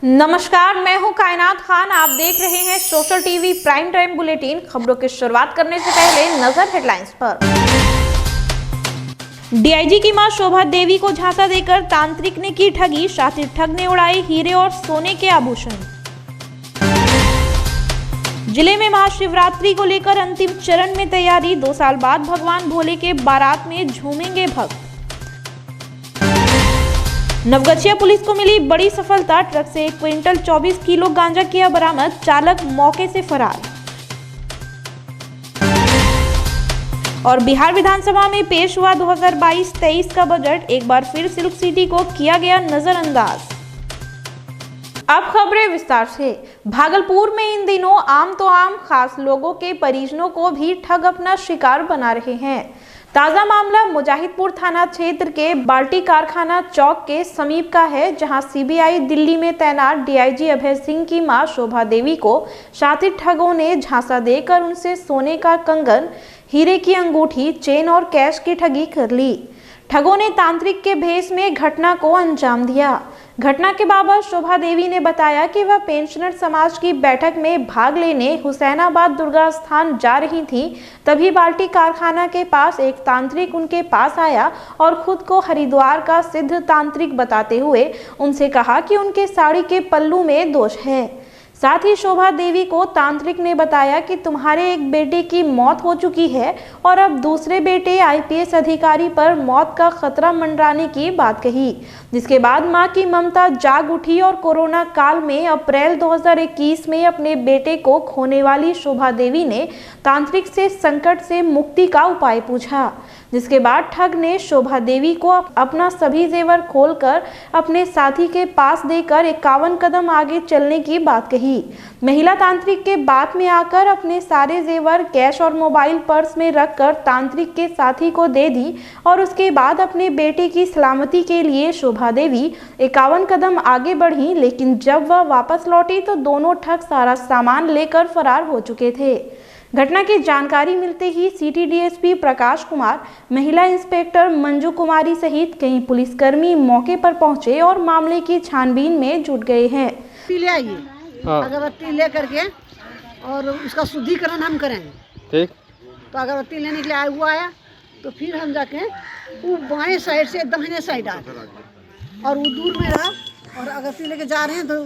नमस्कार, मैं हूं कायनात खान। आप देख रहे हैं social TV prime time bulletin. खबरों की शुरुआत करने से पहले नजर हेडलाइंस पर। डीआईजी की मां शोभा देवी को झांसा देकर तांत्रिक ने की ठगी। शातिर ठग ने उड़ाए हीरे और सोने के आभूषण। जिले में महाशिवरात्रि को लेकर अंतिम चरण में तैयारी। 2 साल बाद भगवान भोले के बारात में झूमेंगे भक्त। नवगछिया पुलिस को मिली बड़ी सफलता। ट्रक से 1 क्विंटल 24 किलो गांजा किया बरामद। चालक मौके से फरार। और बिहार विधानसभा में पेश हुआ 2022-23 का बजट। एक बार फिर सिल्क सिटी को किया गया नजरअंदाज। अब खबरें विस्तार से। भागलपुर में इन दिनों आम तो आम, खास लोगों के परिजनों को भी ठग अपना शिकार बना रहे हैं। ताजा मामला मुजाहिदपुर थाना क्षेत्र के बाल्टी कारखाना चौक के समीप का है, जहां सीबीआई दिल्ली में तैनात डीआईजी अभय सिंह की मां शोभा देवी को शातिर ठगों ने झांसा देकर उनसे सोने का कंगन, हीरे की अंगूठी, चेन और कैश की ठगी कर ली। ठगों ने तांत्रिक के भेष में घटना को अंजाम दिया। घटना के बाबत शोभा देवी ने बताया कि वह पेंशनर समाज की बैठक में भाग लेने हुसैनाबाद दुर्गा स्थान जा रही थी। तभी बाल्टी कारखाना के पास एक तांत्रिक उनके पास आया और खुद को हरिद्वार का सिद्ध तांत्रिक बताते हुए उनसे कहा कि उनके साड़ी के पल्लू में दोष है। साथ ही शोभा देवी को तांत्रिक ने बताया कि तुम्हारे एक बेटे की मौत हो चुकी है और अब दूसरे बेटे आईपीएस अधिकारी पर मौत का खतरा मंडराने की बात कही। जिसके बाद मां की ममता जाग उठी और कोरोना काल में अप्रैल 2021 में अपने बेटे को खोने वाली शोभा देवी ने तांत्रिक से संकट से मुक्ति का उपाय पूछा। जिसके बाद ठग ने शोभा देवी को अपना सभी जेवर खोलकर अपने साथी के पास देकर 51 कदम आगे चलने की बात कही। महिला तांत्रिक के बात में आकर अपने सारे जेवर, कैश और मोबाइल पर्स में रखकर तांत्रिक के साथी को दे दी और उसके बाद अपने बेटे की सलामती के लिए शोभा देवी 51 कदम आगे बढ़ी। लेकिन जब वह वापस लौटी तो दोनों ठग सारा सामान लेकर फरार हो चुके थे। घटना की जानकारी मिलते ही सिटी डीएसपी प्रकाश कुमार, महिला इंस्पेक्टर मंजू कुमारी सहित कई पुलिसकर्मी मौके पर पहुंचे और मामले की छानबीन में जुट गए हैं। ले आइए, अगरबत्ती ले करके और उसका शुद्धिकरण हम करेंगे। ठीक। तो अगरबत्ती लेने के लिए हुआ आया तो फिर हम जाके वो बाएं साइड से दाहिने साइड आ और वो दूर में रहा और अगरबत्ती लेके जा रहे हैं तो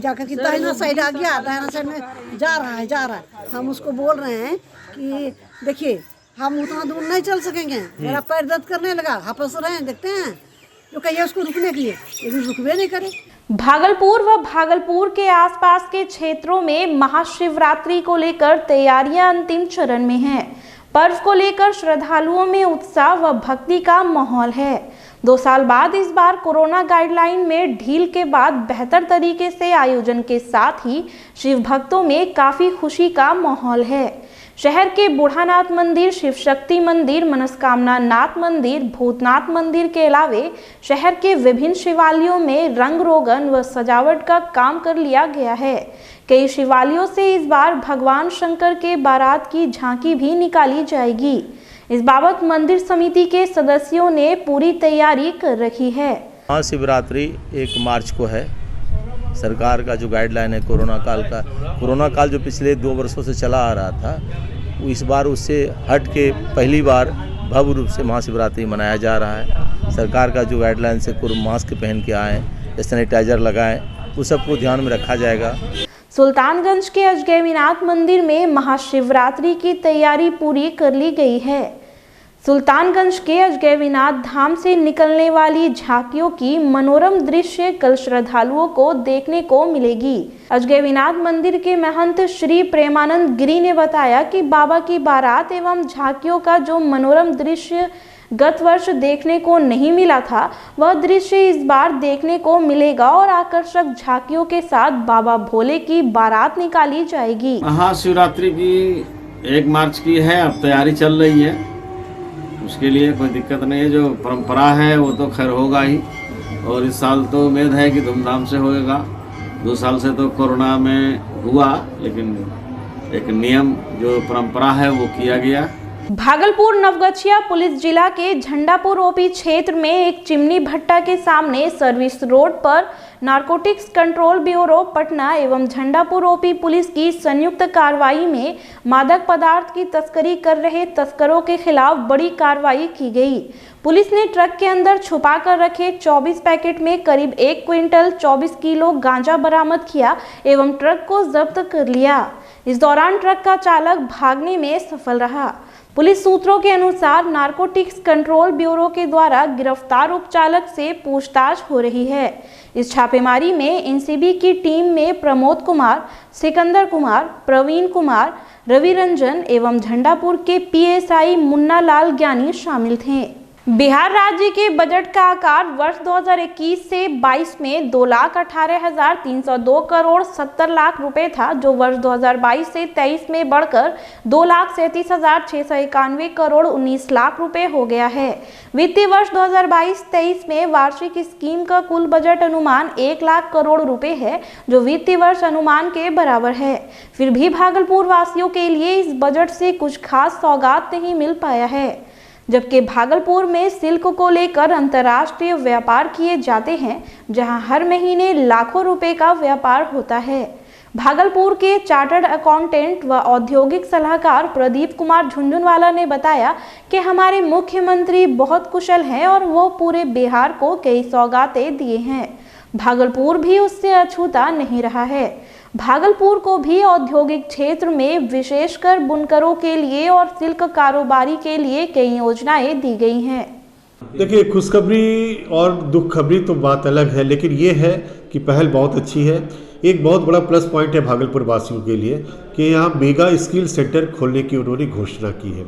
जाकर के दाहिना साइड आ गया। दाहिना साइड में जा रहा है। हम उसको बोल रहे हैं कि देखिए हम उतना दूर नहीं चल सकेंगे, मेरा पैर दर्द करने लगा। हपस रहे हैं, देखते हैं तो कहिए उसको रुकने के लिए, लेकिन रुकवे नहीं करे। भागलपुर व भागलपुर के आसपास के क्षेत्रों में महाशिवरात्रि को लेकर तैयारियां अंतिम चरण में हैं। पर्व को लेकर श्रद्धालुओं में उत्साह व भक्ति का माहौल है। 2 साल बाद इस बार कोरोना गाइडलाइन में ढील के बाद बेहतर तरीके से आयोजन के साथ ही शिव भक्तों में काफी खुशी का माहौल है। शहर के बूढ़ानाथ मंदिर, शिव शक्ति मंदिर, मनस्कामना नाथ मंदिर, भूतनाथ मंदिर के अलावे शहर के विभिन्न शिवालयों में रंग रोगन व सजावट का काम कर लिया गया है। कई शिवालयों से इस बार भगवान शंकर के बारात की झांकी भी निकाली जाएगी। इस बाबत मंदिर समिति के सदस्यों ने पूरी तैयारी कर रखी है। महाशिवरात्रि 1 मार्च को है। सरकार का जो गाइडलाइन है कोरोना काल जो पिछले 2 वर्षों से चला आ रहा था, वो इस बार उससे हट के पहली बार भव्य रूप से महाशिवरात्रि मनाया जा रहा है। सरकार का जो गाइडलाइन से मास्क पहन के आएँ, सैनिटाइजर लगाएं, उस सबको ध्यान में रखा जाएगा। सुल्तानगंज के अजगैविनाथ मंदिर में महाशिवरात्रि की तैयारी पूरी कर ली गई है। सुल्तानगंज के अजगैविनाथ धाम से निकलने वाली झांकियों की मनोरम दृश्य कल श्रद्धालुओं को देखने को मिलेगी। अजगैविनाथ मंदिर के महंत श्री प्रेमानंद गिरी ने बताया कि बाबा की बारात एवं झांकियों का जो मनोरम दृश्य गत वर्ष देखने को नहीं मिला था, वह दृश्य इस बार देखने को मिलेगा और आकर्षक झांकियों के साथ बाबा भोले की बारात निकाली जाएगी। महाशिवरात्रि की 1 मार्च की है, अब तैयारी चल रही है, उसके लिए कोई दिक्कत नहीं है। जो परंपरा है वो तो खैर होगा ही, और इस साल तो उम्मीद है कि धूमधाम से होएगा। 2 साल से तो कोरोना में हुआ, लेकिन एक नियम जो परंपरा है वो किया गया। भागलपुर नवगछिया पुलिस जिला के झंडापुर ओपी क्षेत्र में एक चिमनी भट्टा के सामने सर्विस रोड पर नारकोटिक्स कंट्रोल ब्यूरो पटना एवं झंडापुर ओपी पुलिस की संयुक्त कार्रवाई में मादक पदार्थ की तस्करी कर रहे तस्करों के खिलाफ बड़ी कार्रवाई की गई। पुलिस ने ट्रक के अंदर छुपा कर रखे 24 पैकेट में करीब 1 क्विंटल 24 किलो गांजा बरामद किया एवं ट्रक को जब्त कर लिया। इस दौरान ट्रक का चालक भागने में सफल रहा। पुलिस सूत्रों के अनुसार नारकोटिक्स कंट्रोल ब्यूरो के द्वारा गिरफ्तार उपचालक से पूछताछ हो रही है। इस छापेमारी में एनसीबी की टीम में प्रमोद कुमार, सिकंदर कुमार, प्रवीण कुमार, रवि रंजन एवं झंडापुर के पीएसआई मुन्ना लाल ज्ञानी शामिल थे। बिहार राज्य के बजट का आकार वर्ष 2021 से 22 में 2,18,302 करोड़ 70 लाख रुपए था, जो वर्ष 2022 से 23 में बढ़कर 2,37,691 करोड़ 19 लाख रुपए हो गया है। वित्तीय वर्ष 2022-23 में वार्षिक स्कीम का कुल बजट अनुमान 1 लाख करोड़ रुपए है, जो वित्तीय वर्ष अनुमान के बराबर है। फिर भी भागलपुर वासियों के लिए इस बजट से कुछ खास सौगात नहीं मिल पाया है। जबकि भागलपुर में सिल्क को लेकर अंतर्राष्ट्रीय व्यापार किए जाते हैं, जहां हर महीने लाखों रुपए का व्यापार होता है। भागलपुर के चार्टर्ड अकाउंटेंट व औद्योगिक सलाहकार प्रदीप कुमार झुंझुनवाला ने बताया कि हमारे मुख्यमंत्री बहुत कुशल हैं और वो पूरे बिहार को कई सौगातें दिए हैं। भागलपुर भी उससे अछूता नहीं रहा है। भागलपुर को भी औद्योगिक क्षेत्र में विशेषकर बुनकरों के लिए और सिल्क कारोबारी के लिए कई योजनाएं दी गई हैं। देखिए, खुशखबरी और दुख खबरी तो बात अलग है, लेकिन ये है कि पहल बहुत अच्छी है। एक बहुत बड़ा प्लस पॉइंट है भागलपुर वासियों के लिए कि यहाँ मेगा स्किल सेंटर खोलने की उन्होंने घोषणा की है,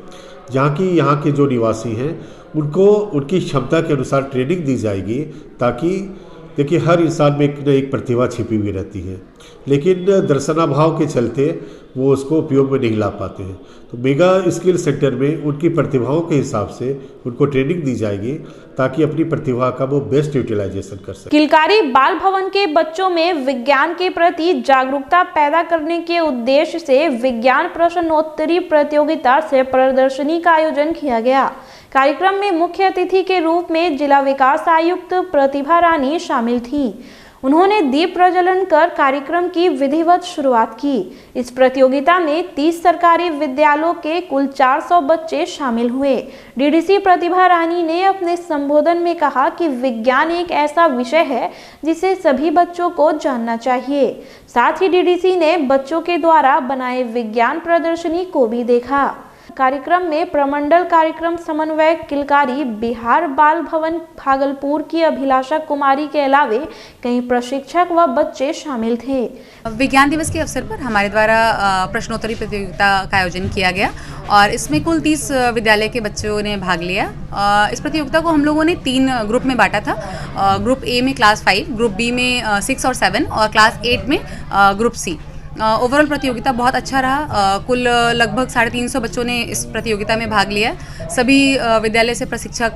जहाँ की यहाँ के जो निवासी हैं उनको उनकी क्षमता के अनुसार ट्रेनिंग दी जाएगी, ताकि देखिए हर इंसान में एक न एक प्रतिभा छिपी हुई रहती है, लेकिन दर्शनाभाव के चलते वो उसको उपयोग में नहीं ला पाते हैं। तो मेगा स्किल सेंटर में उनकी प्रतिभाओं के हिसाब से उनको ट्रेनिंग दी जाएगी, ताकि अपनी प्रतिभा का वो बेस्ट यूटिलाइजेशन कर सके। किलकारी बाल भवन के बच्चों में विज्ञान के प्रति जागरूकता पैदा करने के उद्देश्य से विज्ञान प्रश्नोत्तरी प्रतियोगिता से प्रदर्शनी का आयोजन किया गया। कार्यक्रम में मुख्य अतिथि के रूप में जिला विकास आयुक्त प्रतिभा रानी शामिल थी। उन्होंने दीप प्रज्वलन कर कार्यक्रम की विधिवत शुरुआत की। इस प्रतियोगिता में 30 सरकारी विद्यालयों के कुल 400 बच्चे शामिल हुए। डीडीसी प्रतिभा रानी ने अपने संबोधन में कहा कि विज्ञान एक ऐसा विषय है जिसे सभी बच्चों को जानना चाहिए। साथ ही डीडीसी ने बच्चों के द्वारा बनाए विज्ञान प्रदर्शनी को भी देखा। कार्यक्रम में प्रमंडल कार्यक्रम समन्वयक किलकारी बिहार बाल भवन भागलपुर की अभिलाषा कुमारी के अलावे कई प्रशिक्षक व बच्चे शामिल थे। विज्ञान दिवस के अवसर पर हमारे द्वारा प्रश्नोत्तरी प्रतियोगिता का आयोजन किया गया और इसमें कुल 30 विद्यालय के बच्चों ने भाग लिया। इस प्रतियोगिता को हम लोगों ने 3 ग्रुप में बांटा था। ग्रुप ए में क्लास 5, ग्रुप बी में 6 और 7 और क्लास 8 में ग्रुप सी। ओवरऑल प्रतियोगिता बहुत अच्छा रहा। कुल लगभग 350 बच्चों ने इस प्रतियोगिता में भाग लिया। सभी विद्यालय से प्रशिक्षक,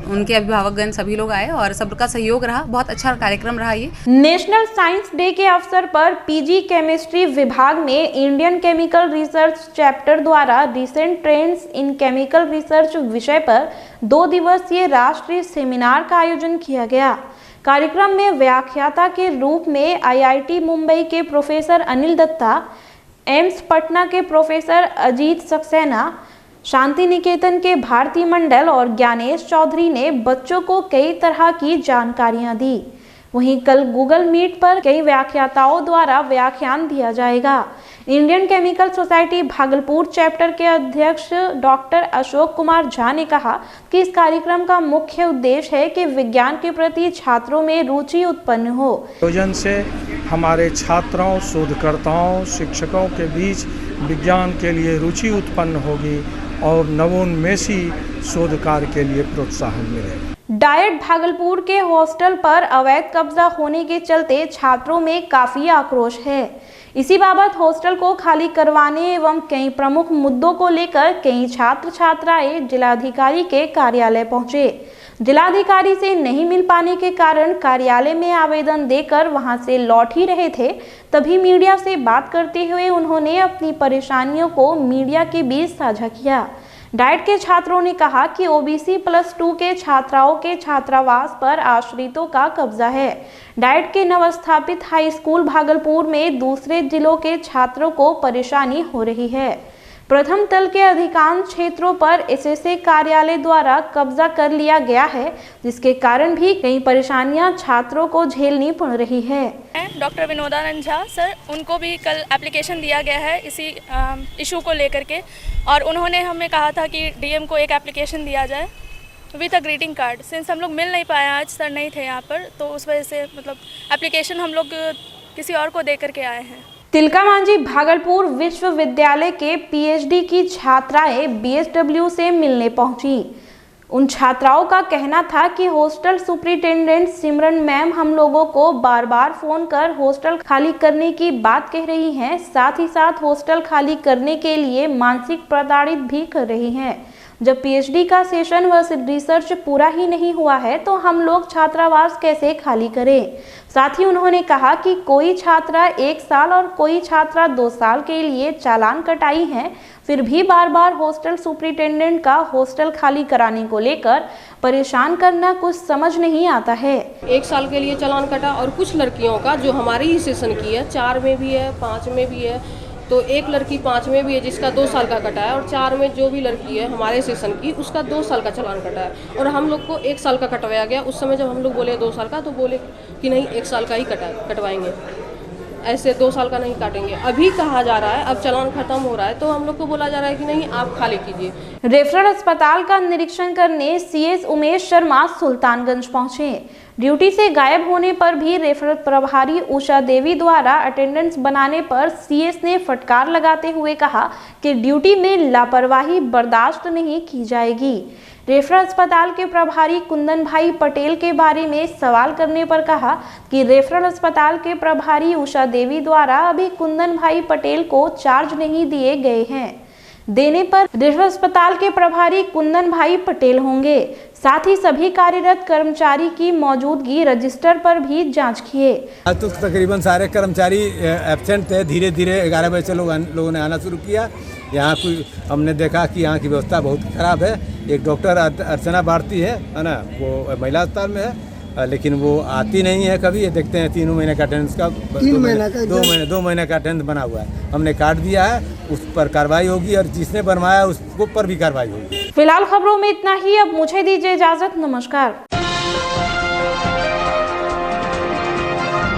उनके अभिभावकगण सभी लोग आए और सबका सहयोग रहा। बहुत अच्छा कार्यक्रम रहा ये। नेशनल साइंस डे के अवसर पर पीजी केमिस्ट्री विभाग में इंडियन केमिकल रिसर्च चैप्टर द्वारा recent trends in chemical research विषय पर 2 दिवसीय राष्ट्रीय सेमिनार का आयोजन किया गया। कार्यक्रम में व्याख्याता के रूप में आईआईटी मुंबई के प्रोफेसर अनिल दत्ता, एम्स पटना के प्रोफेसर अजीत सक्सेना, शांति निकेतन के भारती मंडल और ज्ञानेश चौधरी ने बच्चों को कई तरह की जानकारियां दी। वहीं कल गूगल मीट पर कई व्याख्याताओं द्वारा व्याख्यान दिया जाएगा। Indian chemical society Bhagalpur chapter के अध्यक्ष डॉक्टर अशोक कुमार झा ने कहा कि इस कार्यक्रम का मुख्य उद्देश्य है कि विज्ञान के प्रति छात्रों में रुचि उत्पन्न हो। आयोजन से हमारे छात्रों, शोधकर्ताओं, शिक्षकों के बीच विज्ञान के लिए रुचि उत्पन्न होगी और नवोन्मेषी शोध कार्य के लिए प्रोत्साहन मिलेगा। डायट भागलपुर के हॉस्टल पर अवैध कब्जा होने के चलते छात्रों में काफी आक्रोश है। इसी बाबत हॉस्टल को खाली करवाने एवं कई प्रमुख मुद्दों को लेकर कई छात्र छात्राएं जिलाधिकारी के कार्यालय पहुंचे। जिलाधिकारी से नहीं मिल पाने के कारण कार्यालय में आवेदन देकर वहां से लौट ही रहे थे। तभी मीडिया से बात करते हुए उन्होंने अपनी परेशानियों को मीडिया के बीच साझा किया। डाइट के छात्रों ने कहा कि ओबीसी +2 के छात्राओं के छात्रावास पर आश्रितों का कब्जा है। डाइट के नवस्थापित हाई स्कूल भागलपुर में दूसरे जिलों के छात्रों को परेशानी हो रही है। प्रथम तल के अधिकांश क्षेत्रों पर एसएसए कार्यालय द्वारा कब्जा कर लिया गया है, जिसके कारण भी कई परेशानियां छात्रों को झेलनी पड़ रही है। डॉक्टर विनोदानंद झा सर, उनको भी कल एप्लीकेशन दिया गया है इसी इशू को लेकर के, और उन्होंने हमें कहा था कि डीएम को एक एप्लीकेशन दिया जाए with a greeting card. Since हम लोग मिल नहीं पाए, आज सर नहीं थे यहाँ पर, तो उस वजह से मतलब एप्लीकेशन हम लोग किसी और को दे करके आए हैं। तिलका मांझी भागलपुर विश्वविद्यालय के पीएचडी की छात्राएं बीएसडब्ल्यू से मिलने पहुंची। उन छात्राओं का कहना था कि हॉस्टल सुपरिटेंडेंट सिमरन मैम हम लोगों को बार बार फोन कर हॉस्टल खाली करने की बात कह रही हैं, साथ ही साथ हॉस्टल खाली करने के लिए मानसिक प्रताड़ित भी कर रही हैं। जब पीएचडी का सेशन व रिसर्च पूरा ही नहीं हुआ है तो हम लोग छात्रावास कैसे खाली करें। साथ ही उन्होंने कहा कि कोई छात्रा 1 साल और कोई छात्रा 2 साल के लिए चालान कटाई हैं, फिर भी बार बार हॉस्टल सुपरिटेंडेंट का हॉस्टल खाली कराने को लेकर परेशान करना कुछ समझ नहीं आता है। 1 साल के लिए चालान कटा, और कुछ लड़कियों का जो हमारे ही सेशन की है, 4 में भी है, 5 में भी है, तो एक लड़की 5 में भी है जिसका 2 साल का कटा है, और 4 में जो भी लड़की है हमारे सेशन की उसका 2 साल का चालान कटा है, और हम लोग को 1 साल का कटवाया गया। उस समय जब हम लोग बोले 2 साल का, तो बोले कि नहीं 1 साल का ही कटवाएंगे, ऐसे 2 साल का नहीं काटेंगे। अभी कहा जा रहा है, अब चालान खत्म हो रहा है तो हम लोग को बोला जा रहा है कि नहीं आप खाली कीजिए। रेफरल अस्पताल का निरीक्षण करने सीएस उमेश शर्मा सुल्तानगंज पहुंचे। ड्यूटी से गायब होने पर भी रेफरल प्रभारी उषा देवी द्वारा अटेंडेंस बनाने पर सीएस ने फटकार लगाते हुए कहा कि ड्यूटी में लापरवाही बर्दाश्त नहीं की जाएगी। रेफरल अस्पताल के प्रभारी कुंदन भाई पटेल के बारे में सवाल करने पर कहा कि रेफरल अस्पताल के प्रभारी उषा देवी द्वारा अभी कुंदन भाई पटेल को चार्ज नहीं दिए गए हैं। देने पर रेफरल अस्पताल के प्रभारी कुंदन भाई पटेल होंगे। साथ ही सभी कार्यरत कर्मचारी की मौजूदगी रजिस्टर पर भी जांच किए। आज तो तकरीबन सारे कर्मचारी एब्सेंट थे। धीरे धीरे 11 बजे से लोगों ने आना शुरू किया। यहाँ कोई हमने देखा कि यहाँ की व्यवस्था बहुत खराब है। एक डॉक्टर अर्चना भारती है ना, वो महिला अस्पताल में है, लेकिन वो आती नहीं है कभी। ये देखते हैं 3 महीने का अटेंडेंस का 2 महीने का अटेंडेंस बना हुआ है। हमने काट दिया है, उस पर कार्रवाई होगी, और जिसने बनवाया उसको पर भी कार्रवाई होगी। फिलहाल खबरों में इतना ही। अब मुझे दीजिए इजाजत। नमस्कार।